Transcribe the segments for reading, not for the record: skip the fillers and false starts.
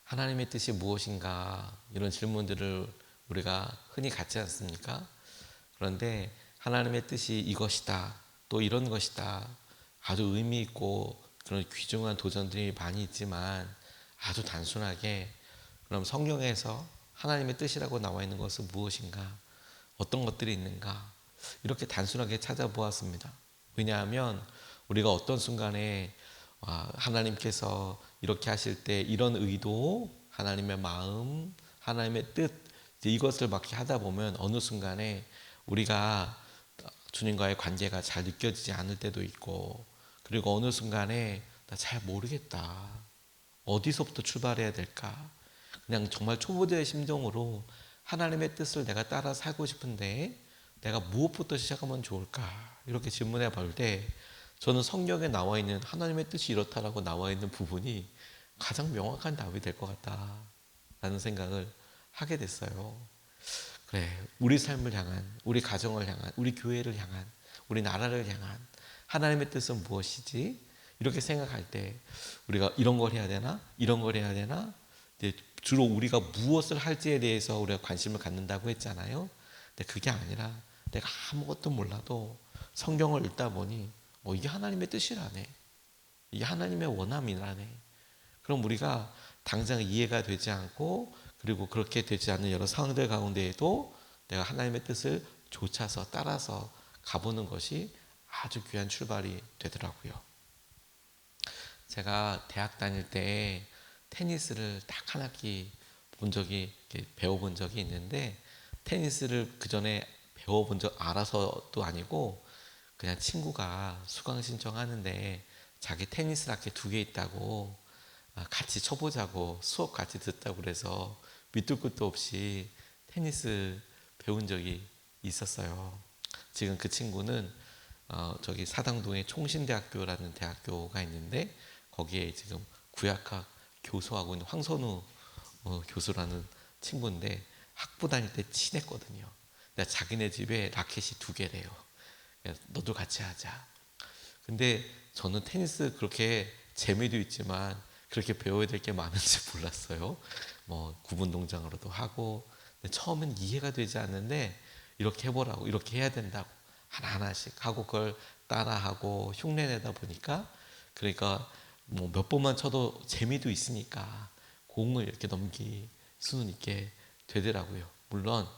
하나님의 뜻이 무엇인가 이런 질문들을 우리가 흔히 갖지 않습니까? 그런데 하나님의 뜻이 이것이다 또 이런 것이다 아주 의미 있고 그런 귀중한 도전들이 많이 있지만 아주 단순하게 그럼 성경에서 하나님의 뜻이라고 나와 있는 것은 무엇인가 어떤 것들이 있는가 이렇게 단순하게 찾아보았습니다. 왜냐하면 우리가 어떤 순간에 하나님께서 이렇게 하실 때 이런 의도, 하나님의 마음, 하나님의 뜻 이것을 막 하다 보면 어느 순간에 우리가 주님과의 관계가 잘 느껴지지 않을 때도 있고 그리고 어느 순간에 나 잘 모르겠다. 어디서부터 출발해야 될까? 그냥 정말 초보자의 심정으로 하나님의 뜻을 내가 따라 살고 싶은데 내가 무엇부터 시작하면 좋을까? 이렇게 질문해 볼 때 저는 성경에 나와 있는 하나님의 뜻이 이렇다라고 나와 있는 부분이 가장 명확한 답이 될 것 같다라는 생각을 하게 됐어요. 그래, 우리 삶을 향한, 우리 가정을 향한, 우리 교회를 향한, 우리 나라를 향한 하나님의 뜻은 무엇이지? 이렇게 생각할 때 우리가 이런 걸 해야 되나? 이런 걸 해야 되나? 주로 우리가 무엇을 할지에 대해서 우리가 관심을 갖는다고 했잖아요. 근데 그게 아니라 내가 아무것도 몰라도 성경을 읽다 보니 이게 하나님의 뜻이라네. 이게 하나님의 원함이라네. 그럼 우리가 당장 이해가 되지 않고 그리고 그렇게 되지 않는 여러 상황들 가운데에도 내가 하나님의 뜻을 좇아서 따라서 가보는 것이 아주 귀한 출발이 되더라고요. 제가 대학 다닐 때 테니스를 딱 한 학기 배워본 적이 있는데 테니스를 그 전에 배워본 적 알아서도 아니고 그냥 친구가 수강 신청하는데 자기 테니스 라켓 2개 있다고 같이 쳐보자고 수업 같이 듣다고 그래서 밑도 끝도 없이 테니스 배운 적이 있었어요. 지금 그 친구는 저기 사당동에 총신대학교라는 대학교가 있는데 거기에 지금 구약학 교수하고 있는 황선우 교수라는 친구인데 학부 다닐 때 친했거든요. 근데 자기네 집에 라켓이 2개래요. 너도 같이 하자. 근데 저는 테니스 그렇게 재미도 있지만 그렇게 배워야 될 게 많은지 몰랐어요. 뭐 구분 동작으로도 하고 근데 처음엔 이해가 되지 않는데 이렇게 해보라고 이렇게 해야 된다고 하나하나씩 하고 그걸 따라하고 흉내내다 보니까 그러니까 뭐 몇 번만 쳐도 재미도 있으니까 공을 이렇게 넘길 수는 있게 되더라고요. 물론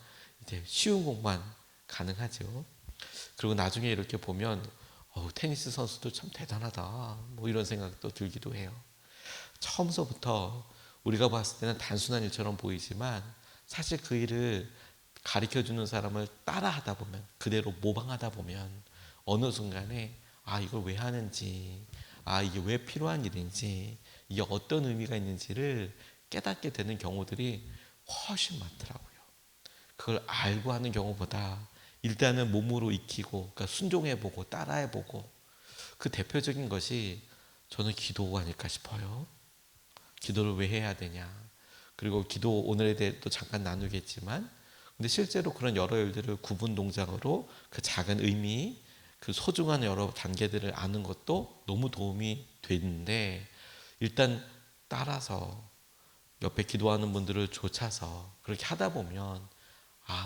이제 쉬운 공만 가능하죠. 그리고 나중에 이렇게 보면 테니스 선수도 참 대단하다 뭐 이런 생각도 들기도 해요. 처음서부터 우리가 봤을 때는 단순한 일처럼 보이지만 사실 그 일을 가르쳐주는 사람을 따라하다 보면 그대로 모방하다 보면 어느 순간에 이걸 왜 하는지 이게 왜 필요한 일인지 이게 어떤 의미가 있는지를 깨닫게 되는 경우들이 훨씬 많더라고요. 그걸 알고 하는 경우보다 일단은 몸으로 익히고 그러니까 순종해보고 따라해보고 그 대표적인 것이 저는 기도 아닐까 싶어요. 기도를 왜 해야 되냐 그리고 기도 오늘에 대해 또 잠깐 나누겠지만 근데 실제로 그런 여러 일들을 구분 동작으로 그 작은 의미 그 소중한 여러 단계들을 아는 것도 너무 도움이 되는데 일단 따라서 옆에 기도하는 분들을 좇아서 그렇게 하다 보면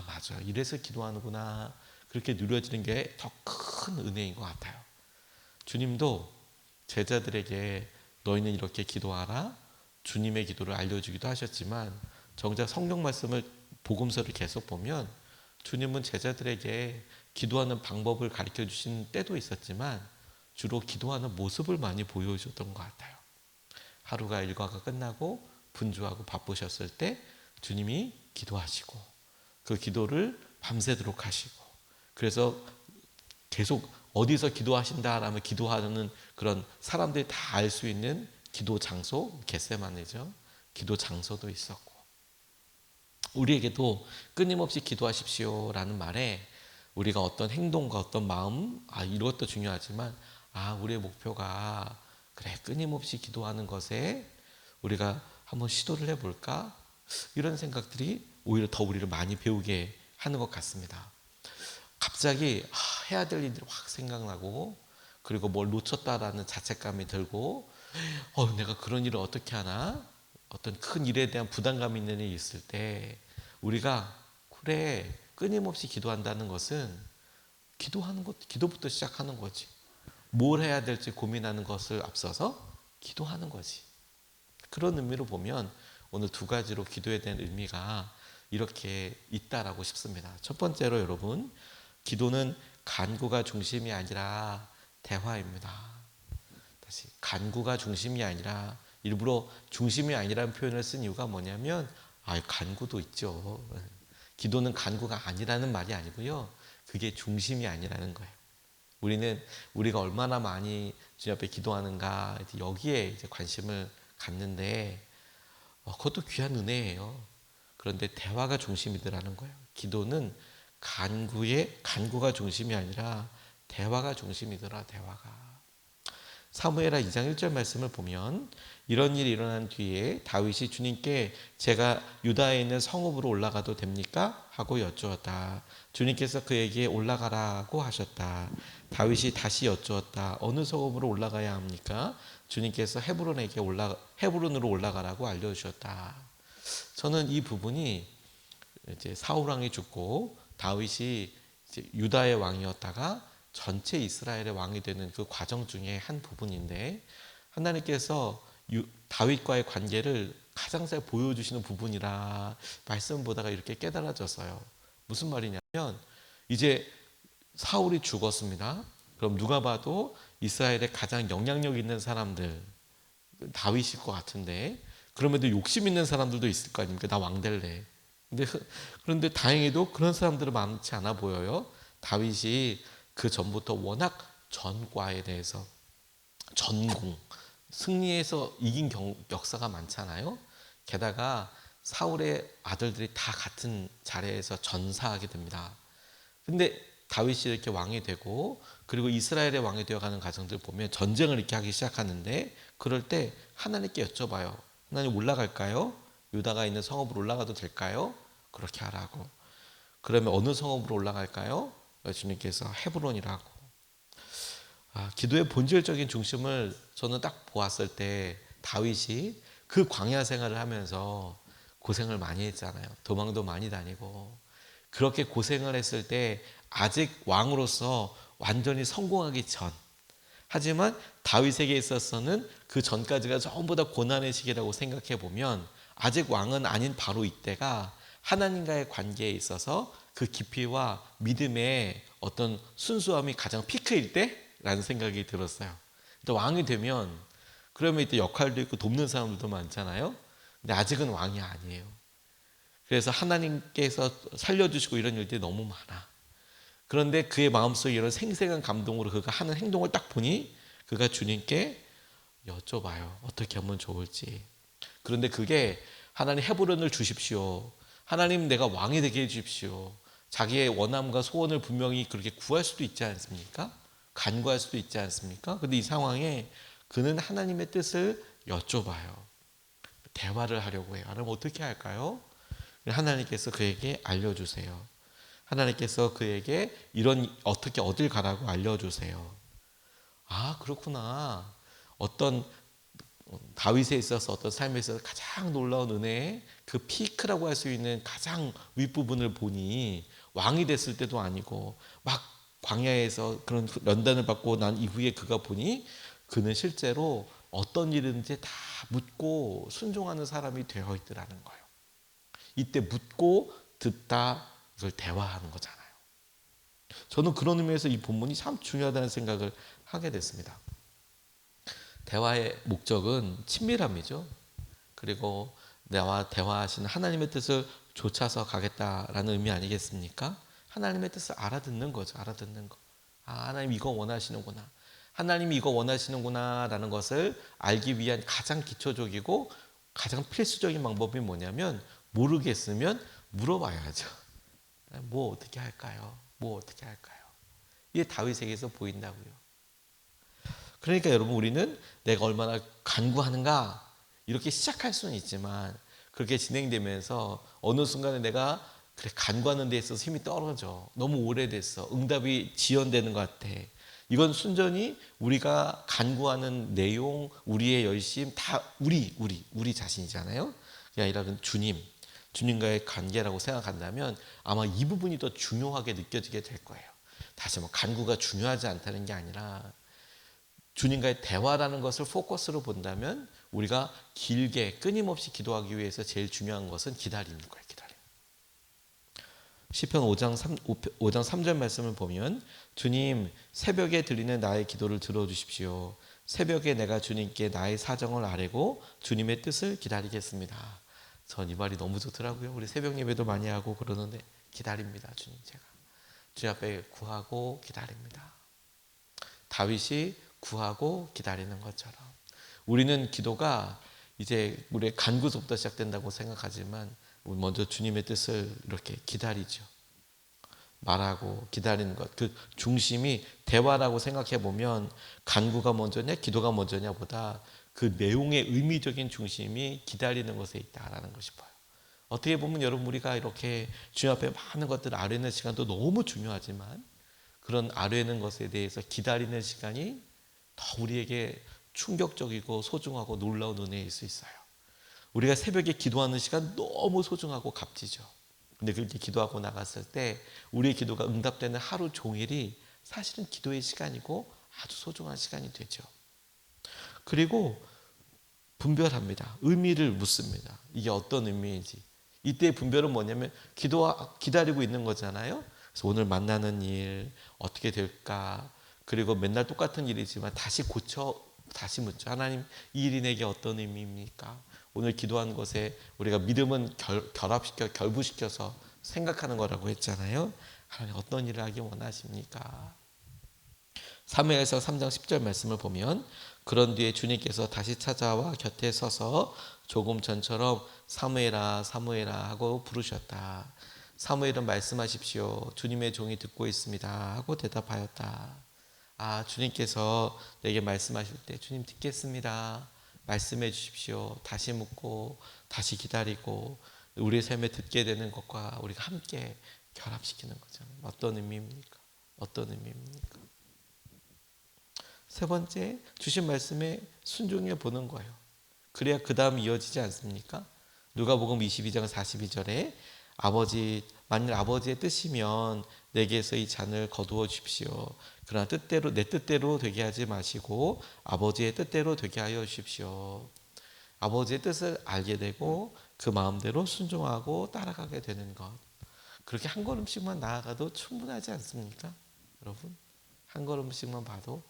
맞아 이래서 기도하는구나 그렇게 누려지는 게 더 큰 은혜인 것 같아요. 주님도 제자들에게 너희는 이렇게 기도하라 주님의 기도를 알려주기도 하셨지만 정작 성경 말씀을 복음서를 계속 보면 주님은 제자들에게 기도하는 방법을 가르쳐 주신 때도 있었지만 주로 기도하는 모습을 많이 보여주셨던 것 같아요. 하루가 일과가 끝나고 분주하고 바쁘셨을 때 주님이 기도하시고 그 기도를 밤새도록 하시고 그래서 계속 어디서 기도하신다라면 기도하는 그런 사람들이 다 알 수 있는 기도 장소 겟세마네죠. 기도 장소도 있었고 우리에게도 끊임없이 기도하십시오라는 말에 우리가 어떤 행동과 어떤 마음 이것도 중요하지만 우리의 목표가 그래 끊임없이 기도하는 것에 우리가 한번 시도를 해볼까 이런 생각들이 오히려 더 우리를 많이 배우게 하는 것 같습니다. 갑자기 해야 될 일들이 확 생각나고 그리고 뭘 놓쳤다라는 자책감이 들고 내가 그런 일을 어떻게 하나 어떤 큰 일에 대한 부담감이 있는 일이 있을 때 우리가 그래 끊임없이 기도한다는 것은 기도하는 것, 기도부터 시작하는 거지. 뭘 해야 될지 고민하는 것을 앞서서 기도하는 거지. 그런 의미로 보면 오늘 두 가지로 기도에 대한 의미가 이렇게 있다라고 싶습니다. 첫 번째로 여러분, 기도는 간구가 중심이 아니라 대화입니다. 다시 간구가 중심이 아니라, 일부러 중심이 아니라는 표현을 쓴 이유가 뭐냐면 간구도 있죠. 기도는 간구가 아니라는 말이 아니고요. 그게 중심이 아니라는 거예요. 우리가 얼마나 많이 주님 앞에 기도하는가 여기에 이제 관심을 갖는데 그것도 귀한 은혜예요. 그런데 대화가 중심이더라는 거예요. 기도는 간구가 중심이 아니라 대화가 중심이더라. 대화가. 사무엘하 2장 1절 말씀을 보면 이런 일이 일어난 뒤에 다윗이 주님께 제가 유다에 있는 성읍으로 올라가도 됩니까? 하고 여쭈었다. 주님께서 그에게 올라가라고 하셨다. 다윗이 다시 여쭈었다. 어느 성읍으로 올라가야 합니까? 주님께서 헤브론으로 올라가라고 알려주셨다. 저는 이 부분이 이제 사울 왕이 죽고 다윗이 이제 유다의 왕이었다가 전체 이스라엘의 왕이 되는 그 과정 중에 한 부분인데 하나님께서 다윗과의 관계를 가장 잘 보여주시는 부분이라 말씀 보다가 이렇게 깨달아졌어요. 무슨 말이냐면 이제 사울이 죽었습니다. 그럼 누가 봐도 이스라엘의 가장 영향력 있는 사람들 다윗일 것 같은데 그럼에도 욕심 있는 사람들도 있을 거 아닙니까? 나 왕 될래. 그런데 다행히도 그런 사람들은 많지 않아 보여요. 다윗이 그 전부터 워낙 전과에 대해서 전공, 승리해서 이긴 역사가 많잖아요. 게다가 사울의 아들들이 다 같은 자리에서 전사하게 됩니다. 근데 다윗이 이렇게 왕이 되고 그리고 이스라엘의 왕이 되어가는 과정들 보면 전쟁을 이렇게 하기 시작하는데 그럴 때 하나님께 여쭤봐요. 하나님 올라갈까요? 유다가 있는 성읍으로 올라가도 될까요? 그렇게 하라고. 그러면 어느 성읍으로 올라갈까요? 주님께서 헤브론이라고. 기도의 본질적인 중심을 저는 딱 보았을 때 다윗이 그 광야 생활을 하면서 고생을 많이 했잖아요. 도망도 많이 다니고 그렇게 고생을 했을 때 아직 왕으로서 완전히 성공하기 전, 하지만 다윗에게 있어서는 그 전까지가 전부 다 고난의 시기라고 생각해 보면 아직 왕은 아닌 바로 이때가 하나님과의 관계에 있어서 그 깊이와 믿음의 어떤 순수함이 가장 피크일 때라는 생각이 들었어요. 또 왕이 되면 그러면 이때 역할도 있고 돕는 사람들도 많잖아요. 근데 아직은 왕이 아니에요. 그래서 하나님께서 살려주시고 이런 일들이 너무 많아. 그런데 그의 마음속에 이런 생생한 감동으로 그가 하는 행동을 딱 보니 그가 주님께 여쭤봐요. 어떻게 하면 좋을지. 그런데 그게 하나님 헤브론을 주십시오. 하나님 내가 왕이 되게 해주십시오. 자기의 원함과 소원을 분명히 그렇게 구할 수도 있지 않습니까? 간구할 수도 있지 않습니까? 근데 이 상황에 그는 하나님의 뜻을 여쭤봐요. 대화를 하려고 해요. 그럼 어떻게 할까요? 하나님께서 그에게 알려주세요. 하나님께서 그에게 어떻게 어딜 가라고 알려주세요. 그렇구나. 어떤 다윗에 있어서 어떤 삶에 있어서 가장 놀라운 은혜의 그 피크라고 할 수 있는 가장 윗부분을 보니 왕이 됐을 때도 아니고 막 광야에서 그런 연단을 받고 난 이후에 그가 보니 그는 실제로 어떤 일인지 다 묻고 순종하는 사람이 되어 있더라는 거예요. 이때 묻고 듣다 이걸 대화하는 거잖아요. 저는 그런 의미에서 이 본문이 참 중요하다는 생각을 하게 됐습니다. 대화의 목적은 친밀함이죠. 그리고 나와 대화하시는 하나님의 뜻을 좇아서 가겠다라는 의미 아니겠습니까? 하나님의 뜻을 알아듣는 거죠. 알아듣는 거. 하나님 이거 원하시는구나. 하나님이 이거 원하시는구나 라는 것을 알기 위한 가장 기초적이고 가장 필수적인 방법이 뭐냐면 모르겠으면 물어봐야죠. 뭐 어떻게 할까요? 뭐 어떻게 할까요? 이게 다윗에게서 보인다고요. 그러니까 여러분 우리는 내가 얼마나 간구하는가 이렇게 시작할 수는 있지만 그렇게 진행되면서 어느 순간에 내가 그래 간구하는 데 있어서 힘이 떨어져. 너무 오래됐어. 응답이 지연되는 것 같아. 이건 순전히 우리가 간구하는 내용, 우리의 열심 다 우리 자신이잖아요. 그게 아니라 주님과의 관계라고 생각한다면 아마 이 부분이 더 중요하게 느껴지게 될 거예요. 다시 간구가 중요하지 않다는 게 아니라 주님과의 대화라는 것을 포커스로 본다면 우리가 길게 끊임없이 기도하기 위해서 제일 중요한 것은 기다리는 거예요. 시편 5장 3절 말씀을 보면 주님 새벽에 들리는 나의 기도를 들어주십시오. 새벽에 내가 주님께 나의 사정을 아뢰고 주님의 뜻을 기다리겠습니다. 전 이 말이 너무 좋더라고요. 우리 새벽 예배도 많이 하고 그러는데 기다립니다. 주님 제가 주님 앞에 구하고 기다립니다. 다윗이 구하고 기다리는 것처럼 우리는 기도가 이제 우리의 간구서부터 시작된다고 생각하지만 먼저 주님의 뜻을 이렇게 기다리죠. 말하고 기다리는 것, 그 중심이 대화라고 생각해 보면 간구가 먼저냐 기도가 먼저냐 보다 그 내용의 의미적인 중심이 기다리는 것에 있다라는 것이 보여요. 어떻게 보면 여러분 우리가 이렇게 주님 앞에 많은 것들을 아뢰는 시간도 너무 중요하지만 그런 아뢰는 것에 대해서 기다리는 시간이 더 우리에게 충격적이고 소중하고 놀라운 은혜일 수 있어요. 우리가 새벽에 기도하는 시간 너무 소중하고 값지죠. 근데 그렇게 기도하고 나갔을 때 우리의 기도가 응답되는 하루 종일이 사실은 기도의 시간이고 아주 소중한 시간이 되죠. 그리고 분별합니다. 의미를 묻습니다. 이게 어떤 의미인지. 이때 분별은 뭐냐면 기다리고 있는 거잖아요. 그래서 오늘 만나는 일 어떻게 될까? 그리고 맨날 똑같은 일이지만 다시 묻죠. 하나님, 이 일이 내게 어떤 의미입니까? 오늘 기도한 것에 우리가 믿음은 결부시켜서 생각하는 거라고 했잖아요. 하나님 어떤 일을 하기 원하십니까? 사무엘서 3장 10절 말씀을 보면 그런 뒤에 주님께서 다시 찾아와 곁에 서서 조금 전처럼 사무엘아 사무엘아 하고 부르셨다. 사무엘은 말씀하십시오. 주님의 종이 듣고 있습니다. 하고 대답하였다. 아, 주님께서 내게 말씀하실 때 주님 듣겠습니다. 말씀해 주십시오. 다시 묻고 다시 기다리고 우리의 삶에 듣게 되는 것과 우리가 함께 결합시키는 거잖아요. 어떤 의미입니까? 어떤 의미입니까? 세 번째, 주신 말씀에 순종해 보는 거예요. 그래야 그 다음 이어지지 않습니까? 누가복음 22장 42절에 만일 아버지의 뜻이면 내게서 이 잔을 거두어 주십시오. 그러나 내 뜻대로 되게 하지 마시고 아버지의 뜻대로 되게 하여 주십시오. 아버지의 뜻을 알게 되고 그 마음대로 순종하고 따라가게 되는 것. 그렇게 한 걸음씩만 나아가도 충분하지 않습니까? 여러분, 한 걸음씩만 봐도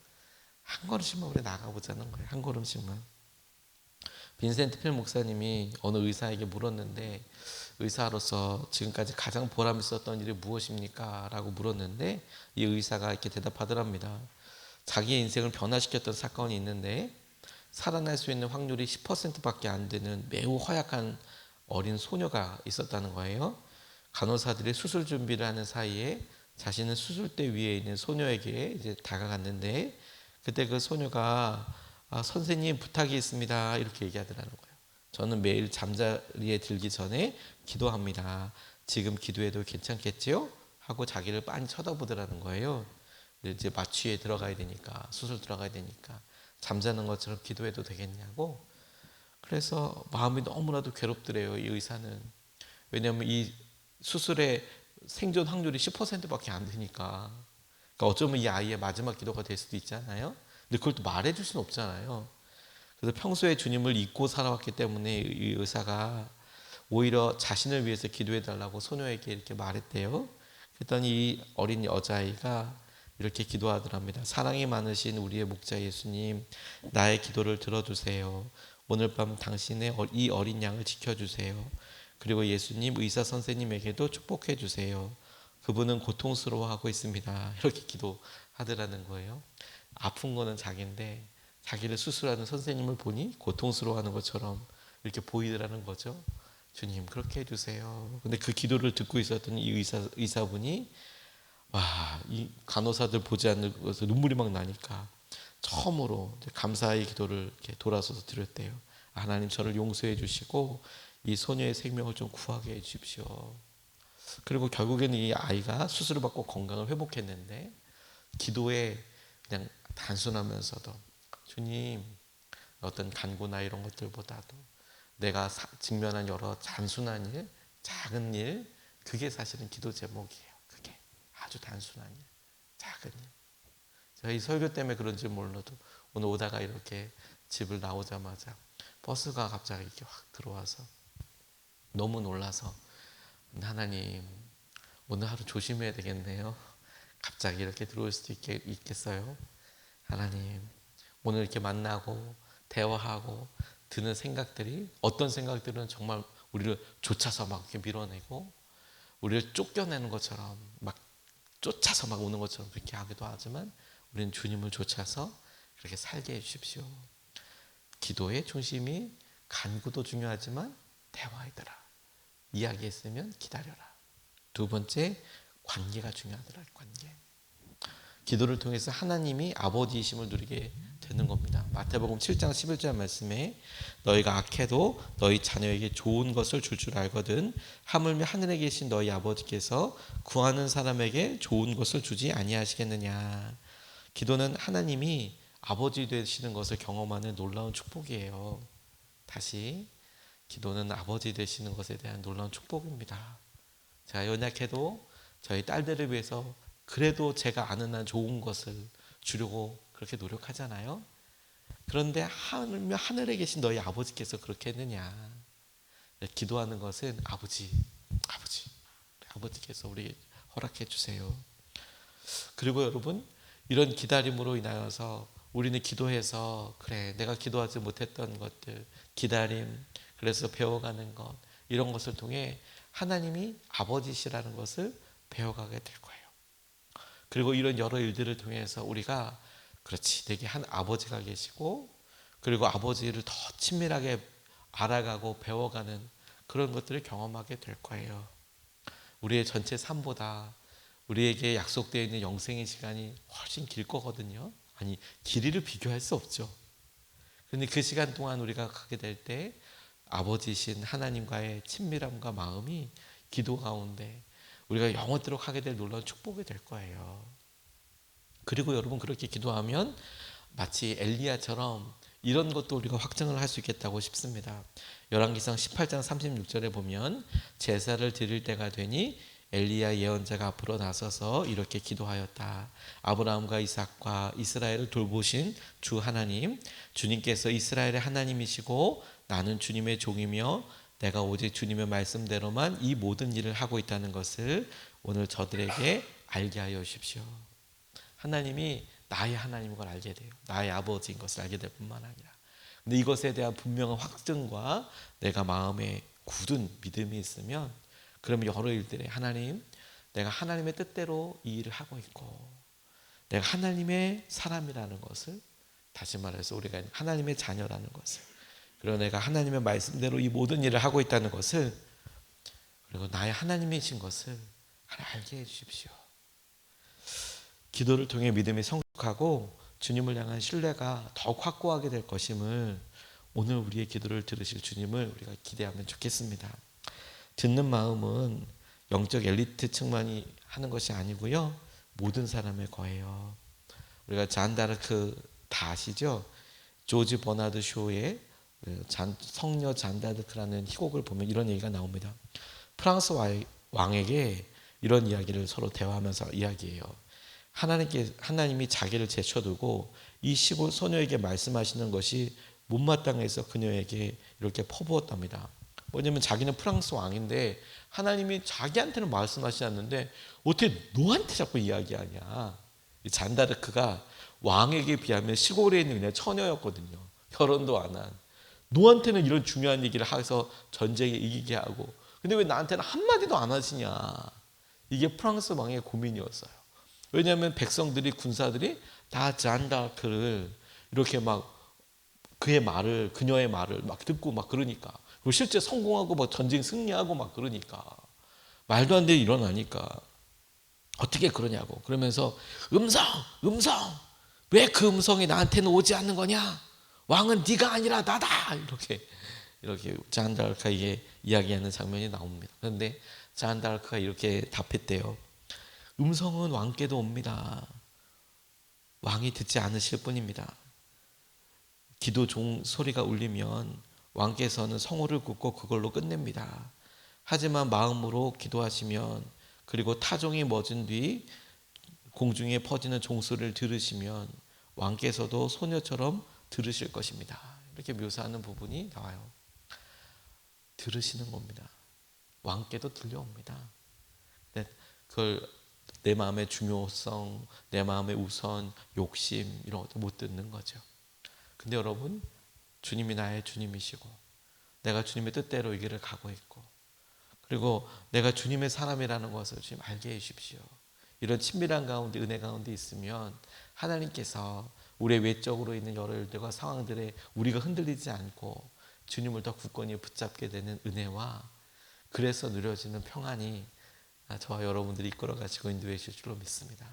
한 걸음씩만 우리 나가보자는 거예요. 한 걸음씩만. 빈센트 필 목사님이 어느 의사에게 물었는데 의사로서 지금까지 가장 보람 있었던 일이 무엇입니까? 라고 물었는데 이 의사가 이렇게 대답하더랍니다. 자기의 인생을 변화시켰던 사건이 있는데 살아날 수 있는 확률이 10%밖에 안 되는 매우 허약한 어린 소녀가 있었다는 거예요. 간호사들이 수술 준비를 하는 사이에 자신은 수술대 위에 있는 소녀에게 이제 다가갔는데 그때 그 소녀가 선생님 부탁이 있습니다. 이렇게 얘기하더라는 거예요. 저는 매일 잠자리에 들기 전에 기도합니다. 지금 기도해도 괜찮겠지요? 하고 자기를 빤히 쳐다보더라는 거예요. 이제 마취에 들어가야 되니까 수술 들어가야 되니까 잠자는 것처럼 기도해도 되겠냐고. 그래서 마음이 너무나도 괴롭더래요. 이 의사는. 왜냐하면 이 수술의 생존 확률이 10%밖에 안 되니까. 그러니까 어쩌면 이 아이의 마지막 기도가 될 수도 있잖아요. 근데 그걸 또 말해줄 수는 없잖아요. 그래서 평소에 주님을 잊고 살아왔기 때문에 이 의사가 오히려 자신을 위해서 기도해달라고 소녀에게 이렇게 말했대요. 그랬더니 이 어린 여자아이가 이렇게 기도하더랍니다. 사랑이 많으신 우리의 목자 예수님, 나의 기도를 들어주세요. 오늘 밤 당신의 이 어린 양을 지켜주세요. 그리고 예수님 의사 선생님에게도 축복해 주세요. 그분은 고통스러워하고 있습니다. 이렇게 기도하더라는 거예요. 아픈 거는 자기인데 자기를 수술하는 선생님을 보니 고통스러워하는 것처럼 이렇게 보이더라는 거죠. 주님 그렇게 해주세요. 근데 그 기도를 듣고 있었던 이 의사분이 이 간호사들 보지 않는 것에 눈물이 막 나니까 처음으로 감사의 기도를 이렇게 돌아서서 드렸대요. 하나님 저를 용서해 주시고 이 소녀의 생명을 좀 구하게 해 주십시오. 그리고 결국에는 이 아이가 수술을 받고 건강을 회복했는데 기도에 그냥 단순하면서도 주님, 어떤 간구나 이런 것들보다도 내가 직면한 여러 단순한 일, 작은 일, 그게 사실은 기도 제목이에요. 그게 아주 단순한 일, 작은 일. 제가 이 설교 때문에 그런지 몰라도 오늘 오다가 이렇게 집을 나오자마자 버스가 갑자기 이렇게 확 들어와서 너무 놀라서, 하나님 오늘 하루 조심해야 되겠네요. 갑자기 이렇게 들어올 수도 있겠어요. 하나님 오늘 이렇게 만나고 대화하고 드는 생각들이, 어떤 생각들은 정말 우리를 쫓아서 막 이렇게 밀어내고 우리를 쫓겨내는 것처럼 막 쫓아서 막 오는 것처럼 그렇게 하기도 하지만, 우리는 주님을 쫓아서 그렇게 살게 해주십시오. 기도의 중심이 간구도 중요하지만 대화이더라. 이야기했으면 기다려라. 두 번째, 관계가 중요하더라. 관계. 기도를 통해서 하나님이 아버지이심을 누리게 되는 겁니다. 마태복음 7장 11절 말씀에 너희가 악해도 너희 자녀에게 좋은 것을 줄 줄 알거든 하물며 하늘에 계신 너희 아버지께서 구하는 사람에게 좋은 것을 주지 아니하시겠느냐. 기도는 하나님이 아버지 되시는 것을 경험하는 놀라운 축복이에요. 다시, 기도는 아버지 되시는 것에 대한 놀라운 축복입니다. 제가 연약해도 저희 딸들을 위해서 그래도 제가 아는 한 좋은 것을 주려고 그렇게 노력하잖아요. 그런데 하늘에 계신 너희 아버지께서 그렇게 했느냐. 기도하는 것은 아버지께서 우리 허락해 주세요. 그리고 여러분, 이런 기다림으로 인하여서 우리는 기도해서, 그래 내가 기도하지 못했던 것들, 기다림, 그래서 배워가는 것, 이런 것을 통해 하나님이 아버지시라는 것을 배워가게 될 거예요. 그리고 이런 여러 일들을 통해서 우리가, 그렇지, 내게 한 아버지가 계시고, 그리고 아버지를 더 친밀하게 알아가고 배워가는 그런 것들을 경험하게 될 거예요. 우리의 전체 삶보다 우리에게 약속되어 있는 영생의 시간이 훨씬 길 거거든요. 아니, 길이를 비교할 수 없죠. 그런데 그 시간 동안 우리가 가게 될 때 아버지신 하나님과의 친밀함과 마음이 기도 가운데 우리가 영원토록 하게 될 놀라운 축복이 될 거예요. 그리고 여러분, 그렇게 기도하면 마치 엘리야처럼 이런 것도 우리가 확증을 할 수 있겠다고 싶습니다. 열왕기상 18장 36절에 보면 제사를 드릴 때가 되니 엘리야 예언자가 앞으로 나서서 이렇게 기도하였다. 아브라함과 이삭과 이스라엘을 돌보신 주 하나님, 주님께서 이스라엘의 하나님이시고 나는 주님의 종이며 내가 오직 주님의 말씀대로만 이 모든 일을 하고 있다는 것을 오늘 저들에게 알게 하여 주십시오. 하나님이 나의 하나님인 걸 알게 돼요. 나의 아버지인 것을 알게 될 뿐만 아니라, 근데 이것에 대한 분명한 확증과 내가 마음에 굳은 믿음이 있으면, 그러면 여러 일들에 하나님, 내가 하나님의 뜻대로 이 일을 하고 있고 내가 하나님의 사람이라는 것을, 다시 말해서 우리가 하나님의 자녀라는 것을, 그리고 내가 하나님의 말씀대로 이 모든 일을 하고 있다는 것을, 그리고 나의 하나님이신 것을 알게 해주십시오. 기도를 통해 믿음이 성숙하고 주님을 향한 신뢰가 더욱 확고하게 될 것임을 오늘 우리의 기도를 들으실 주님을 우리가 기대하면 좋겠습니다. 듣는 마음은 영적 엘리트층만이 하는 것이 아니고요, 모든 사람의 거예요. 우리가 잔다르크 다 아시죠? 조지 버나드 쇼의 성녀 잔다르크라는 희곡을 보면 이런 얘기가 나옵니다. 프랑스 왕에게 이런 이야기를 서로 대화하면서 이야기해요. 하나님이 자기를 제쳐두고 이 시골 소녀에게 말씀하시는 것이 못마땅해서 그녀에게 이렇게 퍼부었답니다. 뭐냐면 자기는 프랑스 왕인데 하나님이 자기한테는 말씀하시지 않는데 어떻게 너한테 자꾸 이야기하냐. 이 잔다르크가 왕에게 비하면 시골에 있는 그냥 처녀였거든요. 결혼도 안 한. 너한테는 이런 중요한 얘기를 해서 전쟁에 이기게 하고, 근데 왜 나한테는 한마디도 안 하시냐. 이게 프랑스 왕의 고민이었어요. 왜냐하면 백성들이, 군사들이 다 잔다르크를 이렇게 막 그녀의 말을 막 듣고 막 그러니까, 그리고 실제 성공하고 막 전쟁 승리하고 막 그러니까, 말도 안 되게 일어나니까 어떻게 그러냐고. 그러면서 음성 왜 그 음성이 나한테는 오지 않는 거냐. 왕은 네가 아니라 나다. 이렇게 잔다르크에게 이야기하는 장면이 나옵니다. 그런데 잔다르크가 이렇게 답했대요. 음성은 왕께도 옵니다. 왕이 듣지 않으실 뿐입니다. 기도 종 소리가 울리면 왕께서는 성호를 굽고 그걸로 끝냅니다. 하지만 마음으로 기도하시면, 그리고 타종이 멎은 뒤 공중에 퍼지는 종소리를 들으시면 왕께서도 소녀처럼 들으실 것입니다. 이렇게 묘사하는 부분이 나와요. 들으시는 겁니다. 왕께도 들려옵니다. 그걸 내 마음의 중요성, 내 마음의 우선, 욕심 이런 것도 못 듣는 거죠. 근데 여러분, 주님이 나의 주님이시고 내가 주님의 뜻대로 이 길을 가고 있고, 그리고 내가 주님의 사람이라는 것을 지금 알게 해주십시오. 이런 친밀한 가운데, 은혜 가운데 있으면 하나님께서 우리의 외적으로 있는 여러 일들과 상황들에 우리가 흔들리지 않고 주님을 더 굳건히 붙잡게 되는 은혜와, 그래서 누려지는 평안이 저와 여러분들이 이끌어 가시고 인도해 주실 줄로 믿습니다.